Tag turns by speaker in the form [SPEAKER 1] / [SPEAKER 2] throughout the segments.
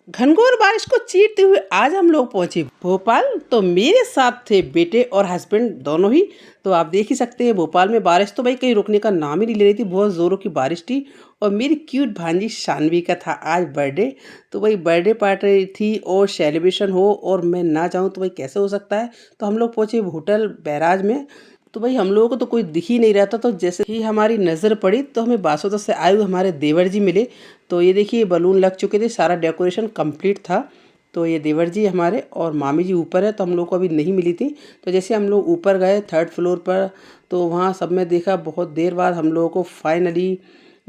[SPEAKER 1] घनघोर बारिश को चीरते हुए आज हम लोग पहुंचे भोपाल। तो मेरे साथ थे बेटे और हस्बैंड दोनों ही। तो आप देख ही सकते हैं भोपाल में बारिश तो भाई कहीं रुकने का नाम ही नहीं ले रही थी, बहुत ज़ोरों की बारिश थी। और मेरी क्यूट भांजी शानवी का था आज बर्थडे। तो भाई बर्थडे पार्टी थी और सेलिब्रेशन हो और मैं ना जाऊँ तो भाई कैसे हो सकता है। तो हम लोग पहुँचे होटल बैराज में। तो भाई हम लोगों को तो कोई दिख ही नहीं रहा था, तो जैसे ही हमारी नज़र पड़ी तो हमें बासोदा से आए हुए हमारे देवर जी मिले। तो ये देखिए बलून लग चुके थे, सारा डेकोरेशन कंप्लीट था। तो ये देवर जी हमारे और मामी जी ऊपर है, तो हम लोग को अभी नहीं मिली थी। तो जैसे हम लोग ऊपर गए 3rd फ्लोर पर, तो वहाँ सब में देखा बहुत देर बाद हम लोगों को फाइनली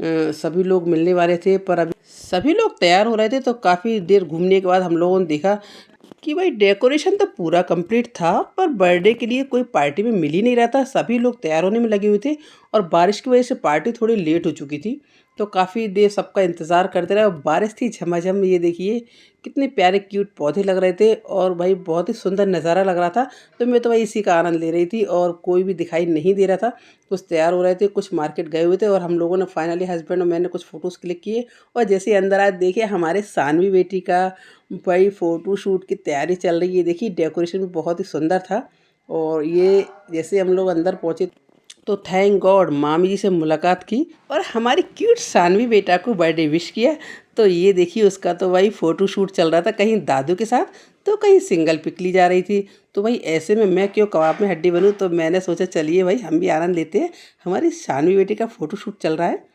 [SPEAKER 1] सभी लोग मिलने वाले थे। पर अभी सभी लोग तैयार हो रहे थे, तो काफ़ी देर घूमने के बाद हम लोगों ने देखा कि भाई डेकोरेशन तो पूरा कंप्लीट था, पर बर्थडे के लिए कोई पार्टी में मिल ही नहीं रहा था। सभी लोग तैयार होने में लगे हुए थे और बारिश की वजह से पार्टी थोड़ी लेट हो चुकी थी। तो काफ़ी देर सबका इंतज़ार करते रहे और बारिश थी झमाझम। ये देखिए कितने प्यारे क्यूट पौधे लग रहे थे और भाई बहुत ही सुंदर नज़ारा लग रहा था। तो मैं तो भाई इसी का आनंद ले रही थी और कोई भी दिखाई नहीं दे रहा था। कुछ तैयार हो रहे थे, कुछ मार्केट गए हुए थे और हम लोगों ने फाइनली हस्बैंड और मैंने कुछ फ़ोटोज़ क्लिक किए। और जैसे ही अंदर आए देखिए हमारे सानवी बेटी का भाई फ़ोटो शूट की तैयारी चल रही है। देखिए डेकोरेशन भी बहुत ही सुंदर था। और ये जैसे हम लोग अंदर पहुँचे तो थैंक गॉड मामी जी से मुलाकात की और हमारी क्यूट सानवी बेटा को बर्थडे विश किया। तो ये देखिए उसका तो भाई फ़ोटो शूट चल रहा था, कहीं दादू के साथ तो कहीं सिंगल पिक ली जा रही थी। तो भाई ऐसे में मैं क्यों कबाब में हड्डी बनूं, तो मैंने सोचा चलिए भाई हम भी आनंद लेते हैं, हमारी सानवी बेटी का फ़ोटो शूट चल रहा है।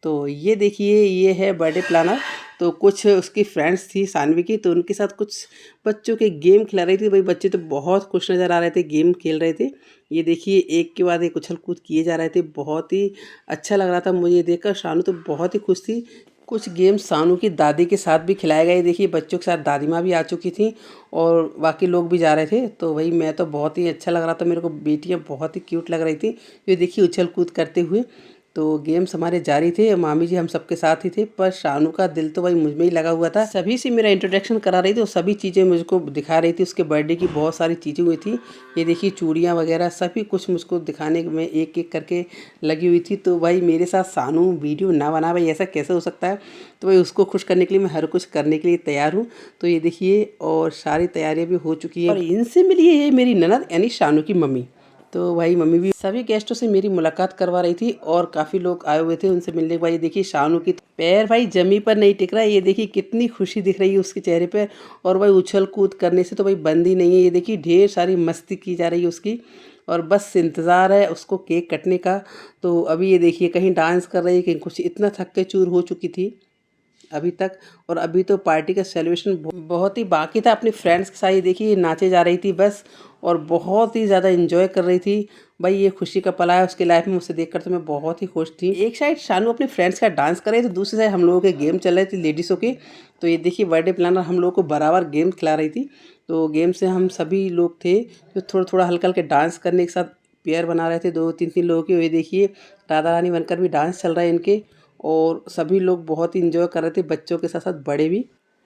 [SPEAKER 1] तो ये देखिए ये है बर्थडे प्लानर। तो कुछ उसकी फ्रेंड्स थी सानवी की, तो उनके साथ कुछ बच्चों के गेम खिला रही थी। भाई बच्चे तो बहुत खुश नज़र आ रहे थे, गेम खेल रहे थे। ये देखिए एक के बाद एक उछल कूद किए जा रहे थे, बहुत ही अच्छा लग रहा था मुझे ये देखकर। शानू तो बहुत ही खुश थी। कुछ गेम सानू की दादी के साथ भी खिलाए गए। देखिए बच्चों के साथ दादी माँ भी आ चुकी थी और बाकी लोग भी जा रहे थे। तो भाई मैं तो बहुत ही अच्छा लग रहा था मेरे को, बेटियाँ बहुत ही क्यूट लग रही थी ये देखिए उछल कूद करते हुए। तो गेम्स हमारे जारी थे, मामी जी हम सबके साथ ही थे, पर शानू का दिल तो भाई मुझ में ही लगा हुआ था। सभी से मेरा इंट्रोडक्शन करा रही थी और सभी चीज़ें मुझको दिखा रही थी। उसके बर्थडे की बहुत सारी चीज़ें हुई थी। ये देखिए चूड़ियाँ वगैरह सभी कुछ मुझको दिखाने में एक एक करके लगी हुई थी। तो भाई मेरे साथ सानू वीडियो ना बना, भाई ऐसा कैसे हो सकता है। तो भाई उसको खुश करने के लिए मैं हर कुछ करने के लिए तैयार हूँ। तो ये देखिए और सारी तैयारियाँ भी हो चुकी हैं और इनसे मिली है ये मेरी ननद यानी शानू की मम्मी। तो भाई मम्मी भी सभी गेस्टों से मेरी मुलाकात करवा रही थी और काफ़ी लोग आए हुए थे उनसे मिलने के बाद। ये देखिए शानू की पैर भाई जमी पर नहीं टिक रहा है। ये देखिए कितनी खुशी दिख रही है उसके चेहरे पे। और भाई उछल कूद करने से तो भाई बंद ही नहीं है। ये देखिए ढेर सारी मस्ती की जा रही है उसकी और बस इंतज़ार है उसको केक कटने का। तो अभी ये देखिए कहीं डांस कर रही है, कहीं कुछ, इतना थक के चूर हो चुकी थी अभी तक। और अभी तो पार्टी का सेलिब्रेशन बहुत ही बाकी था। अपने फ्रेंड्स के साथ ये देखिए नाचे जा रही थी बस और बहुत ही ज़्यादा एंजॉय कर रही थी। भाई ये खुशी का पल है उसकी लाइफ में, मुझसे देखकर तो मैं बहुत ही खुश थी। एक साइड शानू अपने फ्रेंड्स का डांस कर रही थी, दूसरी साइड हम लोगों के गेम चल रहे थे लेडीज़ों के। तो ये देखिए बर्थडे प्लानर हम लोगों को बराबर गेम खिला रही थी। तो गेम से हम सभी लोग थे जो थोड़ा थोड़ा हल्का हल्का डांस करने के साथ पेयर बना रहे थे, 2-3 लोगों के। ये देखिए राधा रानी बनकर भी डांस चल रहा है इनके और सभी लोग बहुत ही इंजॉय कर रहे थे, बच्चों के साथ साथ बड़े भी।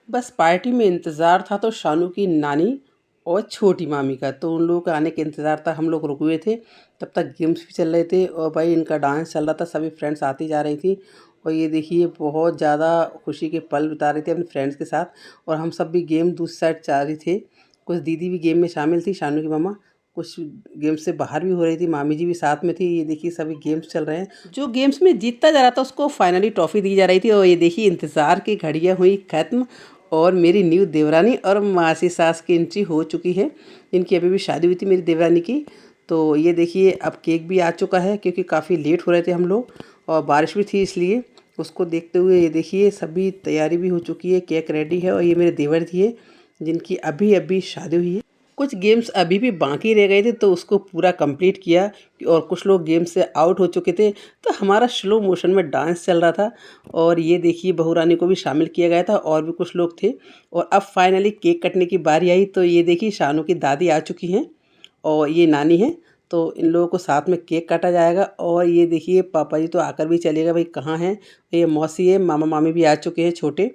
[SPEAKER 1] बस पार्टी में इंतज़ार था तो शानू की नानी और छोटी मामी का, तो उन लोगों के आने के इंतज़ार था। हम लोग रुके हुए थे, तब तक गेम्स भी चल रहे थे और भाई इनका डांस चल रहा था, सभी फ्रेंड्स आती जा रही थी। और ये देखिए बहुत ज़्यादा खुशी के पल बिता रहे थे अपने फ्रेंड्स के साथ। और हम सब भी गेम दूसरी साइड जा रहे थे, कुछ दीदी भी गेम में शामिल थी, शानू की मामा कुछ गेम से बाहर भी हो रही थी, मामी जी भी साथ में थी। ये देखिए सभी गेम्स चल रहे हैं, जो गेम्स में जीतता जा रहा था उसको फाइनली ट्रॉफी दी जा रही थी। और ये देखिए इंतज़ार की घड़ियाँ हुई ख़त्म और मेरी न्यू देवरानी और मासी सास की एंट्री हो चुकी है। इनकी अभी भी शादी हुई थी मेरी देवरानी की। तो ये देखिए अब केक भी आ चुका है क्योंकि काफ़ी लेट हो रहे थे हम लोग और बारिश भी थी, इसलिए उसको देखते हुए ये देखिए सभी तैयारी भी हो चुकी है, केक रेडी है। और ये मेरे देवर जी है जिनकी अभी अभी शादी हुई है। कुछ गेम्स अभी भी बाकी रह गए थे तो उसको पूरा कंप्लीट किया और कुछ लोग गेम से आउट हो चुके थे, तो हमारा स्लो मोशन में डांस चल रहा था। और ये देखिए बहू रानी को भी शामिल किया गया था और भी कुछ लोग थे। और अब फाइनली केक कटने की बारी आई, तो ये देखिए शानू की दादी आ चुकी हैं और ये नानी है। तो इन लोगों को साथ में केक काटा जाएगा। और ये देखिए पापा जी तो आकर भी चलेगा, भाई कहाँ हैं। ये मौसी है, मामा मामी भी आ चुके हैं छोटे।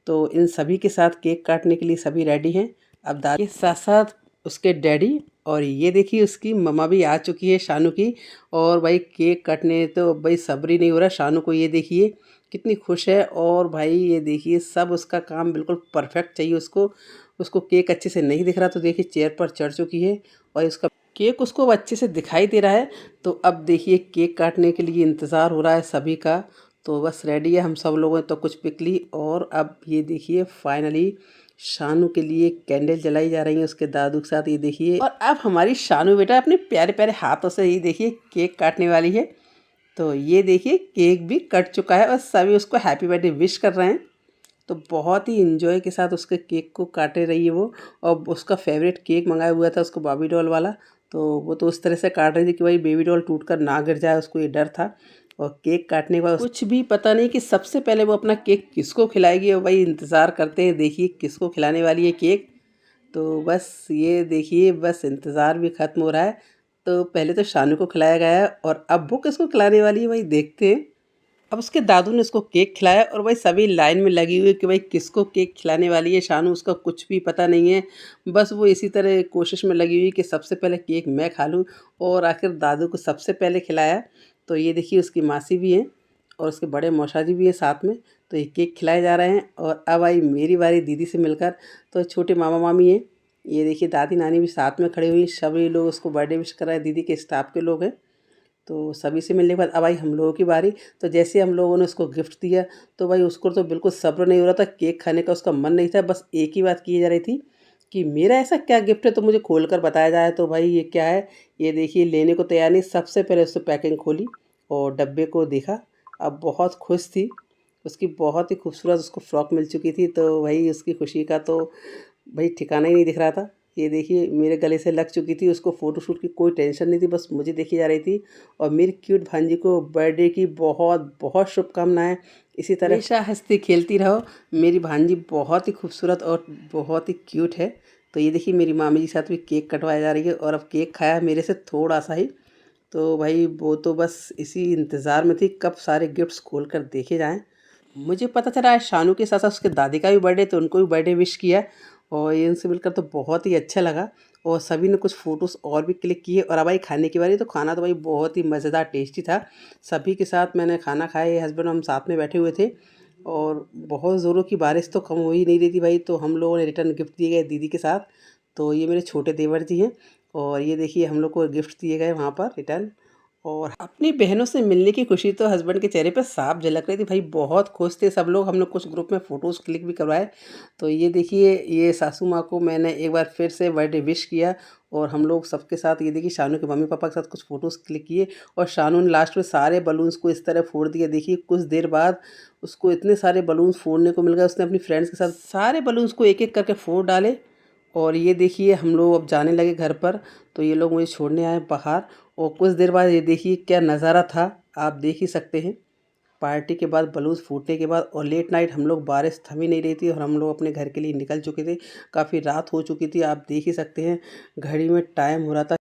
[SPEAKER 1] तो इन सभी के साथ केक काटने के लिए सभी रेडी हैं। अब दादी के साथ साथ उसके डैडी और ये देखिए उसकी मम्मा भी आ चुकी है शानू की। और भाई केक कटने तो भाई सब्र ही नहीं हो रहा शानू को। ये देखिए कितनी खुश है। और भाई ये देखिए सब उसका काम बिल्कुल परफेक्ट चाहिए उसको। उसको केक अच्छे से नहीं दिख रहा तो देखिए चेयर पर चढ़ चुकी है और इसका केक उसको अब अच्छे से दिखाई दे रहा है। तो अब देखिए केक काटने के लिए इंतज़ार हो रहा है सभी का। तो बस रेडी है, हम सब लोगों ने तो कुछ पिक ली और अब ये देखिए फाइनली शानू के लिए कैंडल जलाई जा रही है उसके दादू के साथ। ये देखिए और अब हमारी शानू बेटा अपने प्यारे प्यारे हाथों से ये देखिए केक काटने वाली है। तो ये देखिए केक भी कट चुका है और सभी उसको हैप्पी बर्थडे विश कर रहे हैं। तो बहुत ही इंजॉय के साथ उसके केक को काटे रही है वो। और उसका फेवरेट केक मंगाया हुआ था उसको बाबी डॉल वाला। तो वो तो उस तरह से काट रही थी कि भाई बेबी डॉल टूट कर ना गिर जाए, उसको ये डर था। और केक काटने के बाद कुछ भी पता नहीं कि सबसे पहले वो अपना केक किसको खिलाएगी। और भाई इंतज़ार करते हैं देखिए किसको खिलाने वाली है केक। तो बस ये देखिए बस इंतज़ार भी ख़त्म हो रहा है। तो पहले तो शानू को खिलाया गया है और अब वो किसको खिलाने वाली है भाई देखते हैं। अब उसके दादू ने उसको केक खिलाया और भाई सभी लाइन में लगी हुई है कि भाई किसको केक खिलाने वाली है शानू, उसका कुछ भी पता नहीं है। बस वो इसी तरह कोशिश में लगी हुई कि सबसे पहले केक मैं खा लूँ। और आखिर दादू को सबसे पहले खिलाया। तो ये देखिए उसकी मासी भी है और उसके बड़े मौसा जी भी हैं साथ में। तो ये केक खिलाए जा रहे हैं और अब आई मेरी बारी दीदी से मिलकर। तो छोटे मामा मामी हैं, ये देखिए दादी नानी भी साथ में खड़ी हुई, सभी लोग उसको बर्थडे विश कर रहे हैं, दीदी के स्टाफ के लोग हैं। तो सभी से मिलने के बाद अब आई हम लोगों की बारी। तो जैसे हम लोगों ने उसको गिफ्ट दिया तो भाई उसको तो बिल्कुल सब्र नहीं हो रहा था, केक खाने का उसका मन नहीं था। बस एक ही बात की जा रही थी कि मेरा ऐसा क्या गिफ्ट है तो मुझे खोल कर बताया जाए। तो भाई ये क्या है, ये देखिए लेने को तैयार नहीं। सबसे पहले उसने पैकिंग खोली और डब्बे को देखा। अब बहुत खुश थी, उसकी बहुत ही खूबसूरत उसको फ़्रॉक मिल चुकी थी। तो भाई उसकी खुशी का तो भाई ठिकाना ही नहीं दिख रहा था। ये देखिए मेरे गले से लग चुकी थी, उसको फ़ोटोशूट की कोई टेंशन नहीं थी, बस मुझे देखी जा रही थी। और मेरी क्यूट भांजी को बर्थडे की बहुत बहुत शुभकामनाएं। इसी तरह हमेशा हंसती खेलती रहो। मेरी भांजी बहुत ही खूबसूरत और बहुत ही क्यूट है। तो ये देखिए मेरी मामी जी के साथ भी केक कटवाई जा रही है और अब केक खाया मेरे से थोड़ा सा ही। तो भाई वो तो बस इसी इंतज़ार में थी कब सारे गिफ्ट्स खोल कर देखे जाएं। मुझे पता चला है शानू के साथ साथ उसके दादी का भी बर्थडे, तो उनको भी बर्थडे विश किया। और ये इनसे मिलकर तो बहुत ही अच्छा लगा। और सभी ने कुछ फ़ोटोज़ और भी क्लिक किए। और अब भाई खाने की बारी। तो खाना तो भाई बहुत ही मज़ेदार टेस्टी था। सभी के साथ मैंने खाना खाया, ये हस्बैंड हम साथ में बैठे हुए थे। और बहुत ज़ोरों की बारिश तो कम हो ही नहीं रही थी भाई। तो हम लोगों ने रिटर्न गिफ्ट दिए गए दीदी के साथ। तो ये मेरे छोटे देवर जी हैं और ये देखिए हम लोग को गिफ्ट दिए गए वहाँ पर रिटर्न। और अपनी बहनों से मिलने की खुशी तो हस्बैंड के चेहरे पे साफ झलक रही थी भाई, बहुत खुश थे सब लोग। हम लोग कुछ ग्रुप में फ़ोटोज़ क्लिक भी करवाए। तो ये देखिए ये सासू माँ को मैंने एक बार फिर से बर्थडे विश किया। और हम लोग सबके साथ ये देखिए शानू के मम्मी पापा के साथ कुछ फ़ोटोज़ क्लिक किए। और शानू ने लास्ट में सारे बलून्स को इस तरह फोड़ दिया। देखिए कुछ देर बाद उसको इतने सारे बलून्स फोड़ने को मिल गए, उसने अपनी फ्रेंड्स के साथ सारे बलून्स को एक एक करके फोड़ डाले। और ये देखिए हम लोग अब जाने लगे घर पर। तो ये लोग मुझे छोड़ने आए बाहर। और कुछ देर बाद ये देखिए क्या नज़ारा था, आप देख ही सकते हैं। पार्टी के बाद बलून्स फूटने के बाद और लेट नाइट हम लोग, बारिश थम ही नहीं रही थी और हम लोग अपने घर के लिए निकल चुके थे। काफ़ी रात हो चुकी थी, आप देख ही सकते हैं घड़ी में टाइम हो रहा था